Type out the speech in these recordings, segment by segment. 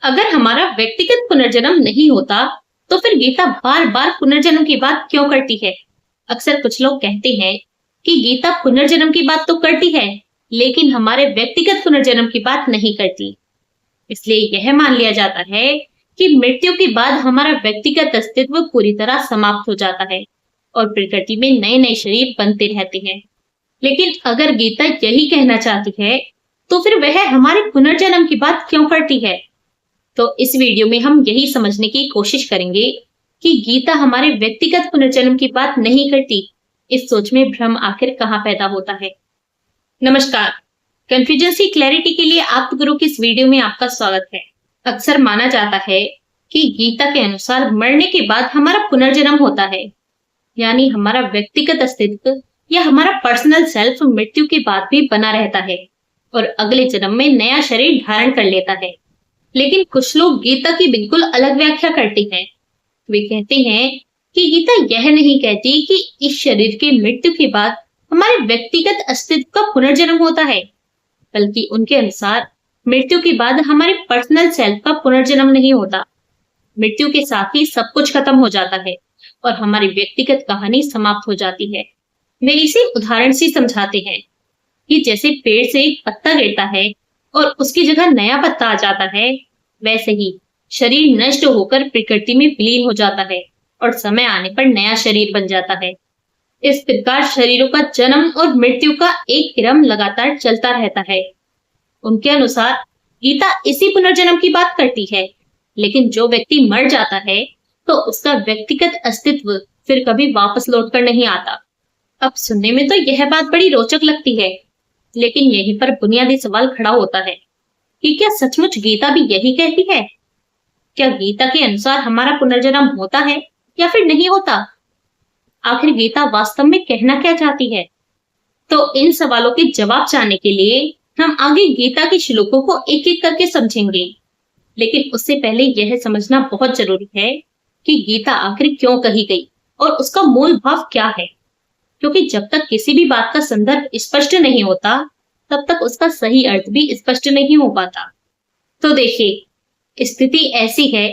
अगर हमारा व्यक्तिगत पुनर्जन्म नहीं होता, तो फिर गीता बार बार पुनर्जन्म की बात क्यों करती है? अक्सर कुछ लोग कहते हैं कि गीता पुनर्जन्म की बात तो करती है, लेकिन हमारे व्यक्तिगत पुनर्जन्म की बात नहीं करती। इसलिए यह मान लिया जाता है कि मृत्यु के बाद हमारा व्यक्तिगत अस्तित्व पूरी तरह समाप्त हो जाता है और प्रकृति में नए नए शरीर बनते रहते हैं। लेकिन अगर गीता यही कहना चाहती है, तो फिर वह हमारे पुनर्जन्म की बात क्यों करती है? तो इस वीडियो में हम यही समझने की कोशिश करेंगे कि गीता हमारे व्यक्तिगत पुनर्जन्म की बात नहीं करती। इस सोच में भ्रम आखिर कहाँ पैदा होता है? नमस्कार, कंफ्यूजन सी क्लैरिटी के लिए आप गुरु की इस वीडियो में आपका स्वागत है। अक्सर माना जाता है कि गीता के अनुसार मरने के बाद हमारा पुनर्जन्म होता है, यानी हमारा व्यक्तिगत अस्तित्व या हमारा पर्सनल सेल्फ मृत्यु के बाद भी बना रहता है और अगले जन्म में नया शरीर धारण कर लेता है। लेकिन कुछ लोग गीता की बिल्कुल अलग व्याख्या करते हैं। वे कहते हैं कि गीता यह नहीं कहती कि इस शरीर के मृत्यु के बाद हमारे व्यक्तिगत अस्तित्व का पुनर्जन्म होता है, बल्कि उनके अनुसार मृत्यु के बाद हमारे पर्सनल सेल्फ का पुनर्जन्म नहीं होता। मृत्यु के साथ ही सब कुछ खत्म हो जाता है और हमारी व्यक्तिगत कहानी समाप्त हो जाती है। वे इसे उदाहरण से समझाते हैं कि जैसे पेड़ से एक पत्ता गिरता है और उसकी जगह नया पत्ता आ जाता है, वैसे ही शरीर नष्ट होकर प्रकृति में विलीन हो जाता है और समय आने पर नया शरीर बन जाता है। इस प्रकार शरीरों का जन्म और मृत्यु का एक क्रम लगातार चलता रहता है। उनके अनुसार गीता इसी पुनर्जन्म की बात करती है, लेकिन जो व्यक्ति मर जाता है तो उसका व्यक्तिगत अस्तित्व फिर कभी वापस लौटकर नहीं आता। अब सुनने में तो यह बात बड़ी रोचक लगती है, लेकिन यहीं पर बुनियादी सवाल खड़ा होता है कि क्या सचमुच गीता भी यही कहती है? क्या गीता के अनुसार हमारा पुनर्जन्म होता है या फिर नहीं होता? आखिर गीता वास्तव में कहना क्या चाहती है? तो इन सवालों के जवाब जानने के लिए हम आगे गीता के श्लोकों को एक एक करके समझेंगे। लेकिन उससे पहले यह समझना बहुत जरूरी है कि गीता आखिर क्यों कही गई और उसका मूल भाव क्या है, क्योंकि जब तक किसी भी बात का संदर्भ स्पष्ट नहीं होता, तब तक उसका सही अर्थ भी स्पष्ट नहीं हो पाता। तो देखिए, स्थिति ऐसी है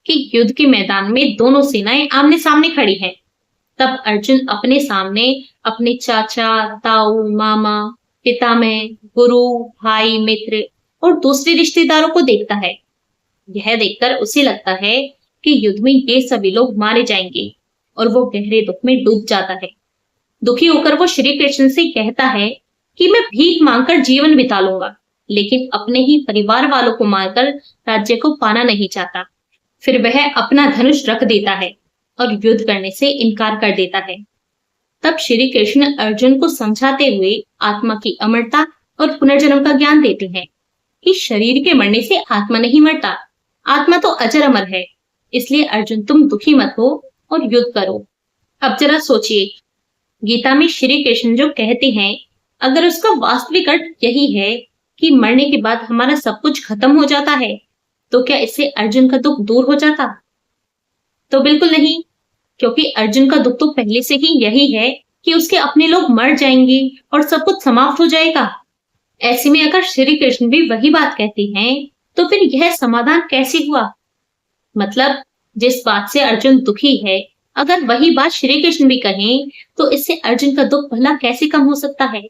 कि युद्ध के मैदान में दोनों सेनाएं आमने सामने खड़ी हैं। तब अर्जुन अपने सामने अपने चाचा, ताऊ, मामा, पितामह, गुरु, भाई, मित्र और दूसरे रिश्तेदारों को देखता है। यह देखकर उसे लगता है कि युद्ध में ये सभी लोग मारे जाएंगे और वो गहरे दुख में डूब जाता है। दुखी होकर वो श्री कृष्ण से कहता है कि मैं भीख मांगकर जीवन बिता लूंगा, लेकिन अपने ही परिवार वालों को मारकर राज्य को पाना नहीं चाहता। फिर वह अपना धनुष रख देता है और युद्ध करने से इनकार कर देता है। तब श्री कृष्ण अर्जुन को समझाते हुए आत्मा की अमरता और पुनर्जन्म का ज्ञान देते हैं कि शरीर के मरने से आत्मा नहीं मरता, आत्मा तो अजर अमर है। इसलिए अर्जुन, तुम दुखी मत हो और युद्ध करो। अब जरा सोचिए, गीता में श्री कृष्ण जो कहते हैं, अगर उसका वास्तविक अर्थ यही है कि मरने के बाद हमारा सब कुछ खत्म हो जाता है, तो क्या इससे अर्जुन का दुख दूर हो जाता? तो बिल्कुल नहीं, क्योंकि अर्जुन का दुख तो पहले से ही यही है कि उसके अपने लोग मर जाएंगे और सब कुछ समाप्त हो जाएगा। ऐसे में अगर श्री कृष्ण भी वही बात कहते हैं, तो फिर यह समाधान कैसे हुआ? मतलब जिस बात से अर्जुन दुखी है, अगर वही बात श्री कृष्ण भी कहें, तो इससे अर्जुन का दुख भला कैसे कम हो सकता है?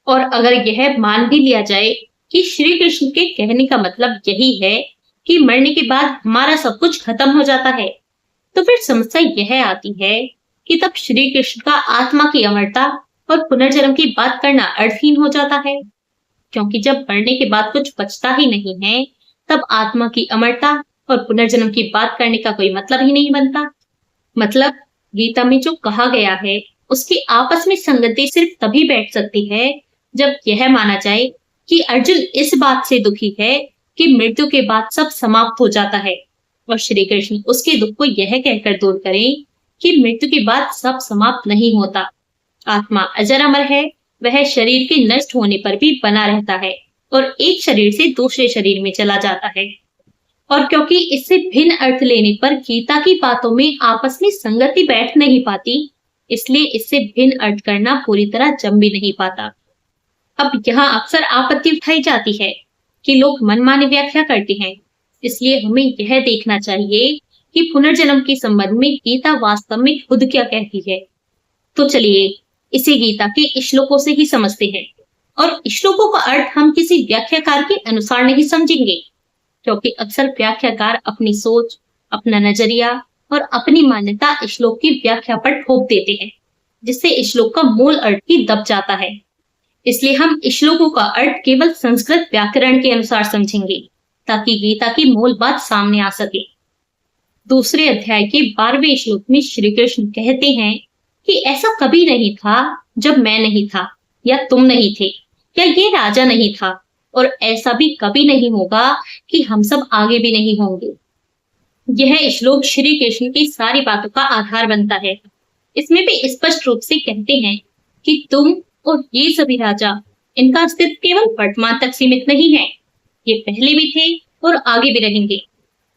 और अगर यह मान भी लिया जाए कि श्री कृष्ण के कहने का मतलब यही है कि मरने के बाद हमारा सब कुछ खत्म हो जाता है, तो फिर समस्या यह आती है कि तब श्री कृष्ण का आत्मा की अमरता और पुनर्जन्म की बात करना अर्थहीन हो जाता है, क्योंकि जब मरने के बाद कुछ बचता ही नहीं है, तब आत्मा की अमरता और पुनर्जन्म की बात करने का कोई मतलब ही नहीं बनता। मतलब गीता में जो कहा गया है, उसकी आपस में संगति सिर्फ तभी बैठ सकती है जब यह माना जाए कि अर्जुन इस बात से दुखी है कि मृत्यु के बाद सब समाप्त हो जाता है और श्री कृष्ण उसके दुख को यह कहकर दूर करें कि मृत्यु के बाद सब समाप्त नहीं होता, आत्मा अजर अमर है, वह शरीर के नष्ट होने पर भी बना रहता है और एक शरीर से दूसरे शरीर में चला जाता है। और क्योंकि इससे भिन्न अर्थ लेने पर गीता की बातों में आपस में संगति बैठ नहीं पाती, इसलिए इससे भिन्न अर्थ करना पूरी तरह जम भी नहीं पाता। अब यहाँ अक्सर आपत्ति उठाई जाती है कि लोग मनमानी व्याख्या करते हैं, इसलिए हमें यह देखना चाहिए कि पुनर्जन्म के संबंध में गीता वास्तव में खुद क्या कहती है। तो चलिए इसे गीता के श्लोकों से ही समझते हैं। और श्लोकों का अर्थ हम किसी व्याख्याकार के अनुसार नहीं समझेंगे, क्योंकि अक्सर व्याख्याकार अपनी सोच, अपना नजरिया और अपनी मान्यता श्लोक की व्याख्या पर थोप देते हैं, जिससे श्लोक का मूल अर्थ ही दब जाता है। इसलिए हम श्लोकों का अर्थ केवल संस्कृत व्याकरण के अनुसार समझेंगे, ताकि गीता की मूल बात सामने आ सके। दूसरे अध्याय के 12वें श्लोक में श्री कृष्ण कहते हैं कि ऐसा कभी नहीं था जब मैं नहीं था या तुम नहीं थे या ये राजा नहीं था, और ऐसा भी कभी नहीं होगा कि हम सब आगे भी नहीं होंगे। यह श्लोक श्री कृष्ण की सारी बातों का आधार बनता है। इसमें भी स्पष्ट रूप से कहते हैं कि तुम और ये सभी राजा, इनका अस्तित्व केवल वर्तमान तक सीमित नहीं है, ये पहले भी थे और आगे भी रहेंगे।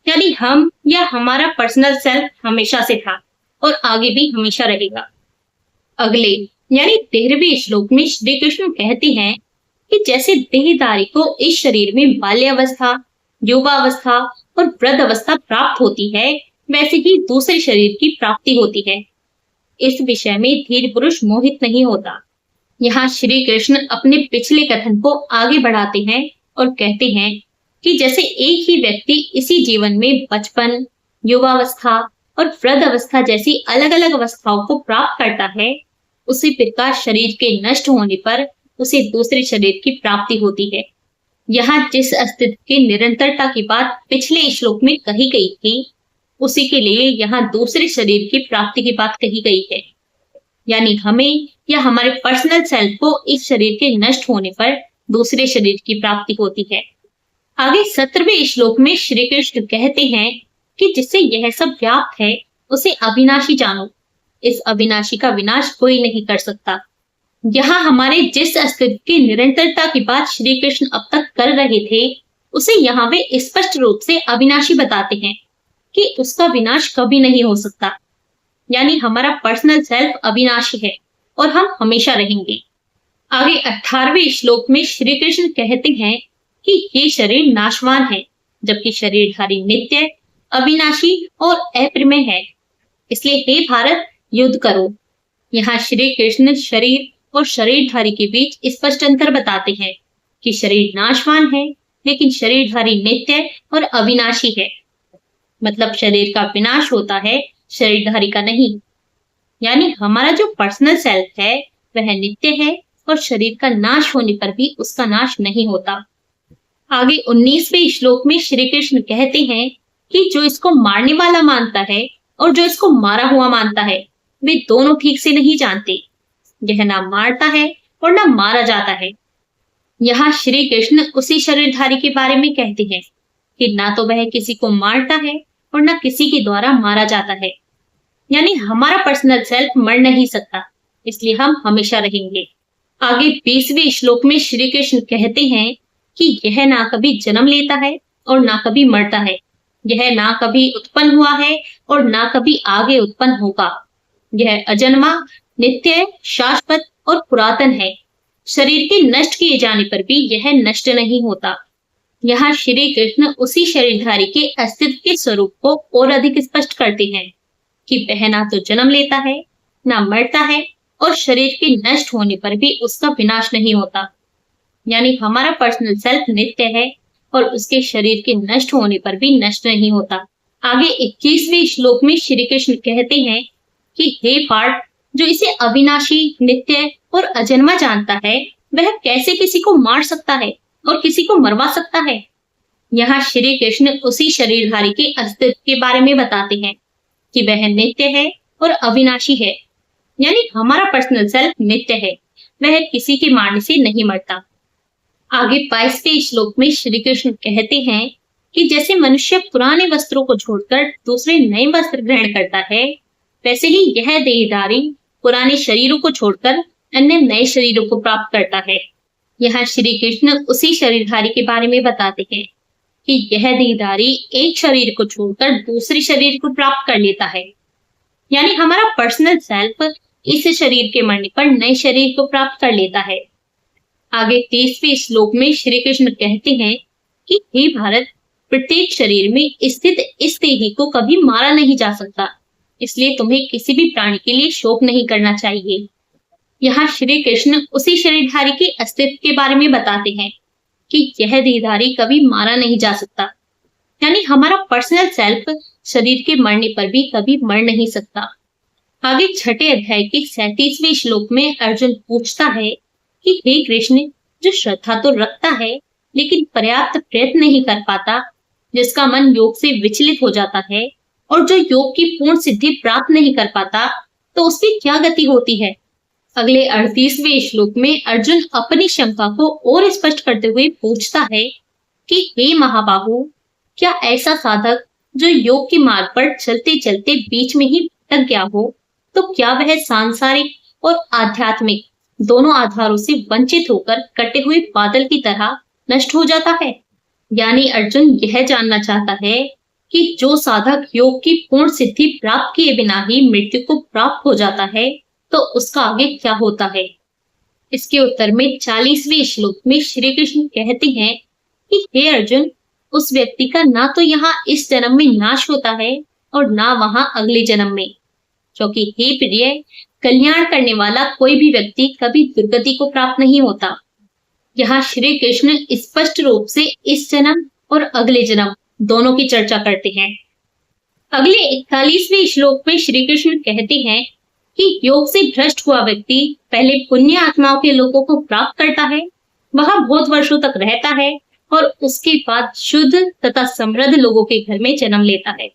यानी हम या हमारा पर्सनल सेल्फ हमेशा से था और आगे भी हमेशा रहेगा। अगले यानी 13वें श्लोक में श्री कृष्ण कहते हैं कि जैसे देहधारी को इस शरीर में बाल्यावस्था, युवावस्था और वृद्ध अवस्था प्राप्त होती है, वैसे ही दूसरे शरीर की प्राप्ति होती है। इस विषय में धीर पुरुष मोहित नहीं होता। यहाँ श्री कृष्ण अपने पिछले कथन को आगे बढ़ाते हैं और कहते हैं कि जैसे एक ही व्यक्ति इसी जीवन में बचपन, युवावस्था और वृद्ध अवस्था जैसी अलग अलग अवस्थाओं को प्राप्त करता है, उसी प्रकार शरीर के नष्ट होने पर उसे दूसरे शरीर की प्राप्ति होती है। यहाँ जिस अस्तित्व की निरंतरता की बात पिछले श्लोक में कही गई थी, उसी के लिए यहाँ दूसरे शरीर की प्राप्ति की बात कही गई है। यानी हमें या हमारे पर्सनल सेल्फ को इस शरीर के नष्ट होने पर दूसरे शरीर की प्राप्ति होती है। आगे 17वें श्लोक में श्री कृष्ण कहते हैं कि जिससे यह सब व्याप्त है, उसे अविनाशी जानो। इस अविनाशी का विनाश कोई नहीं कर सकता। यहाँ हमारे जिस अस्तित्व की निरंतरता की बात श्री कृष्ण अब तक कर रहे थे, उसे यहाँ वे स्पष्ट रूप से अविनाशी बताते हैं कि उसका विनाश कभी नहीं हो सकता। यानी हमारा पर्सनल सेल्फ अविनाशी है और हम हमेशा रहेंगे। आगे 18वें श्लोक में श्री कृष्ण कहते हैं कि ये शरीर नाशवान है, जबकि शरीरधारी नित्य, अविनाशी और अप्रमेय है। इसलिए हे भारत, युद्ध करो। यहाँ श्री कृष्ण शरीर और शरीरधारी के बीच स्पष्ट अंतर बताते हैं कि शरीर नाशवान है, लेकिन शरीरधारी नित्य और अविनाशी है। मतलब शरीर का विनाश होता है, शरीरधारी का नहीं। यानी हमारा जो पर्सनल सेल्फ है वह नित्य है और शरीर का नाश होने पर भी उसका नाश नहीं होता। आगे 19वें श्लोक में श्री कृष्ण कहते हैं कि जो इसको मारने वाला मानता है और जो इसको मारा हुआ मानता है, वे दोनों ठीक से नहीं जानते। यह ना मारता है और ना मारा जाता है। यहाँ श्री कृष्ण उसी शरीरधारी के बारे में कहते हैं कि ना तो वह किसी को मारता है और ना किसी के द्वारा मारा जाता है। यानी हमारा पर्सनल सेल्फ मर नहीं सकता, इसलिए हम हमेशा रहेंगे। आगे 20वें श्लोक में श्री कृष्ण कहते हैं कि यह ना कभी जन्म लेता है और ना कभी मरता है। यह ना कभी उत्पन्न हुआ है और ना कभी आगे उत्पन्न होगा। यह अजन्मा, नित्य, शाश्वत और पुरातन है। शरीर के नष्ट किए जाने पर भी यह नष्ट नहीं होता। यहाँ श्री कृष्ण उसी शरीरधारी के अस्तित्व के स्वरूप को और अधिक स्पष्ट करते हैं कि वह ना तो जन्म लेता है, ना मरता है और शरीर के नष्ट होने पर भी उसका विनाश नहीं होता। यानी हमारा पर्सनल सेल्फ नित्य है और उसके शरीर के नष्ट होने पर भी नष्ट नहीं होता। आगे 21वें श्लोक में श्री कृष्ण कहते हैं कि हे पार्थ, जो इसे अविनाशी, नित्य और अजन्मा जानता है, वह कैसे किसी को मार सकता है और किसी को मरवा सकता है। यहाँ श्री कृष्ण उसी शरीरधारी के अस्तित्व के बारे में बताते हैं कि वह नित्य है और अविनाशी है। यानी हमारा पर्सनल सेल्फ नित्य है, वह किसी के मारने से नहीं मरता। आगे 22वें श्लोक में श्री कृष्ण कहते हैं कि जैसे मनुष्य पुराने वस्त्रों को छोड़कर दूसरे नए वस्त्र ग्रहण करता है, वैसे ही यह देहधारी पुराने शरीरों को छोड़कर अन्य नए शरीरों को प्राप्त करता है। यहाँ श्री कृष्ण उसी शरीरधारी के बारे में बताते हैं कि यह देहधारी एक शरीर को छोड़कर दूसरे शरीर को प्राप्त कर लेता है। यानी हमारा पर्सनल सेल्फ इस शरीर के मरने पर नए शरीर को प्राप्त कर लेता है। आगे 23वें श्लोक में श्री कृष्ण कहते हैं कि हे भारत, प्रत्येक शरीर में स्थित इस देही को कभी मारा नहीं जा सकता, इसलिए तुम्हें किसी भी प्राणी के लिए शोक नहीं करना चाहिए। यहाँ श्री कृष्ण उसी शरीरधारी के अस्तित्व के बारे में बताते हैं कि यह देहधारी कभी मारा नहीं जा सकता, यानी हमारा पर्सनल सेल्फ शरीर के मरने पर भी कभी मर नहीं सकता। आगे छठे अध्याय के 37वें श्लोक में अर्जुन पूछता है कि हे कृष्ण, जो श्रद्धा तो रखता है लेकिन पर्याप्त प्रयत्न नहीं कर पाता, जिसका मन योग से विचलित हो जाता है और जो योग की पूर्ण सिद्धि प्राप्त नहीं कर पाता, तो उसकी क्या गति होती है। अगले 38वें श्लोक में अर्जुन अपनी शंका को और स्पष्ट करते हुए पूछता है कि हे महाबाहु, क्या ऐसा साधक जो योग के मार्ग पर चलते चलते बीच में ही भटक गया हो, तो क्या वह सांसारिक और आध्यात्मिक दोनों आधारों से वंचित होकर कटे हुए बादल की तरह नष्ट हो जाता है। यानी अर्जुन यह जानना चाहता है कि जो साधक योग की पूर्ण सिद्धि प्राप्त किए बिना ही मृत्यु को प्राप्त हो जाता है, तो उसका आगे क्या होता है। इसके उत्तर में 40वें श्लोक में श्री कृष्ण कहते हैं कि हे अर्जुन, उस व्यक्ति का ना तो यहाँ इस जन्म में नाश होता है और ना वहां अगले जन्म में, क्योंकि हे प्रिय, कल्याण करने वाला कोई भी व्यक्ति कभी दुर्गति को प्राप्त नहीं होता। यहाँ श्री कृष्ण स्पष्ट रूप से इस जन्म और अगले जन्म दोनों की चर्चा करते हैं। अगले 41वें श्लोक में श्री कृष्ण कहते हैं कि योग से भ्रष्ट हुआ व्यक्ति पहले पुण्य आत्माओं के लोगों को प्राप्त करता है, वहां बहुत वर्षों तक रहता है और उसके बाद शुद्ध तथा समृद्ध लोगों के घर में जन्म लेता है।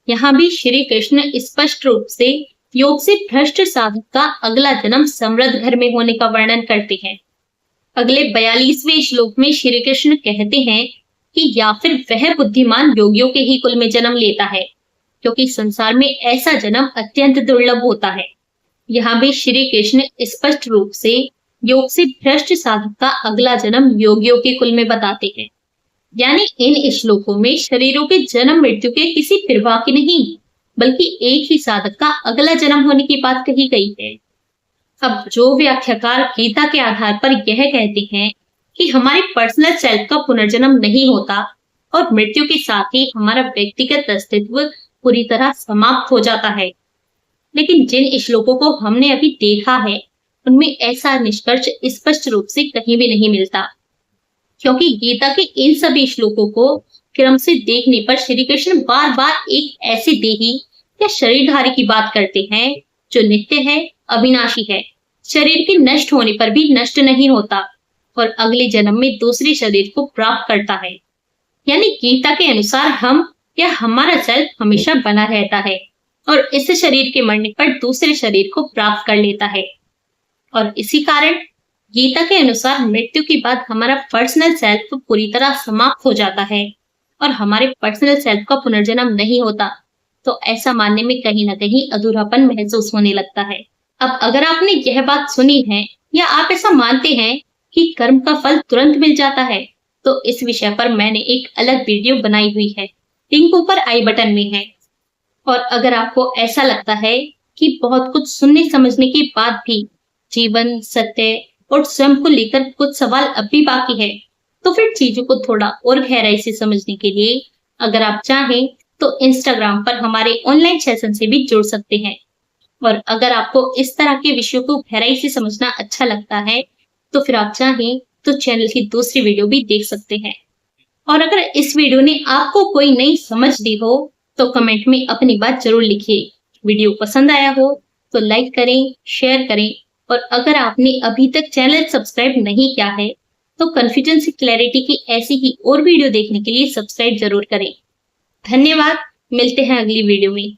यहाँ भी श्री कृष्ण स्पष्ट रूप से योग से भ्रष्ट साधक का अगला जन्म समृद्ध घर में होने का वर्णन करते हैं। अगले 42वें श्लोक में श्री कृष्ण कहते हैं कि या फिर वह बुद्धिमान योगियों के ही कुल में जन्म लेता है, क्योंकि संसार में ऐसा जन्म अत्यंत दुर्लभ होता है। यहाँ भी श्री कृष्ण स्पष्ट रूप से योग से भ्रष्ट साधक का अगला जन्म योगियों के कुल में बताते हैं। यानी इन श्लोकों में शरीरों के जन्म मृत्यु के किसी प्रवाह की नहीं, बल्कि एक ही साधक का अगला जन्म होने की बात कही गई है। अब जो व्याख्याकार गीता के आधार पर यह कहते हैं कि हमारे पर्सनल सेल्फ का पुनर्जन्म नहीं होता और मृत्यु के साथ ही हमारा व्यक्तिगत अस्तित्व पूरी तरह समाप्त हो जाता है, लेकिन जिन श्लोकों को हमने अभी देखा है उनमें ऐसा निष्कर्ष स्पष्ट रूप से कहीं भी नहीं मिलता, क्योंकि गीता के इन सभी श्लोकों को क्रम से देखने पर श्री कृष्ण बार बार एक ऐसे देही या शरीरधारी की बात करते हैं जो नित्य है, अविनाशी है, शरीर के नष्ट होने पर भी नष्ट नहीं होता और अगले जन्म में दूसरे शरीर को प्राप्त करता है। यानी गीता के अनुसार हम या हमारा सेल्फ हमेशा बना रहता है और इस शरीर के मरने पर दूसरे शरीर को प्राप्त कर लेता है। और इसी कारण गीता के अनुसार मृत्यु के बाद हमारा पर्सनल सेल्फ पूरी तरह समाप्त हो जाता है और हमारे पर्सनल सेल्फ का पुनर्जन्म नहीं होता, तो ऐसा मानने में कहीं ना कहीं अधूरापन महसूस होने लगता है। अब अगर आपने यह बात सुनी है या आप ऐसा मानते हैं कि कर्म का फल तुरंत मिल जाता है, तो इस विषय पर मैंने एक अलग वीडियो बनाई हुई है, लिंक ऊपर आई बटन में है। और अगर आपको ऐसा लगता है कि बहुत कुछ सुनने समझने के बाद भी जीवन, सत्य और स्वयं को लेकर कुछ सवाल अब भी बाकी है, तो फिर चीजों को थोड़ा और गहराई से समझने के लिए अगर आप चाहें तो इंस्टाग्राम पर हमारे ऑनलाइन सेशन से भी जुड़ सकते हैं। और अगर आपको इस तरह के विषयों को गहराई से समझना अच्छा लगता है, तो फिर आप चाहें तो चैनल की दूसरी वीडियो भी देख सकते हैं। और अगर इस वीडियो ने आपको कोई नई समझ दी हो तो कमेंट में अपनी बात जरूर लिखिए। वीडियो पसंद आया हो तो लाइक करें, शेयर करें और अगर आपने अभी तक चैनल सब्सक्राइब नहीं किया है तो कन्फ्यूजन से क्लैरिटी की ऐसी ही और वीडियो देखने के लिए सब्सक्राइब जरूर करें। धन्यवाद, मिलते हैं अगली वीडियो में।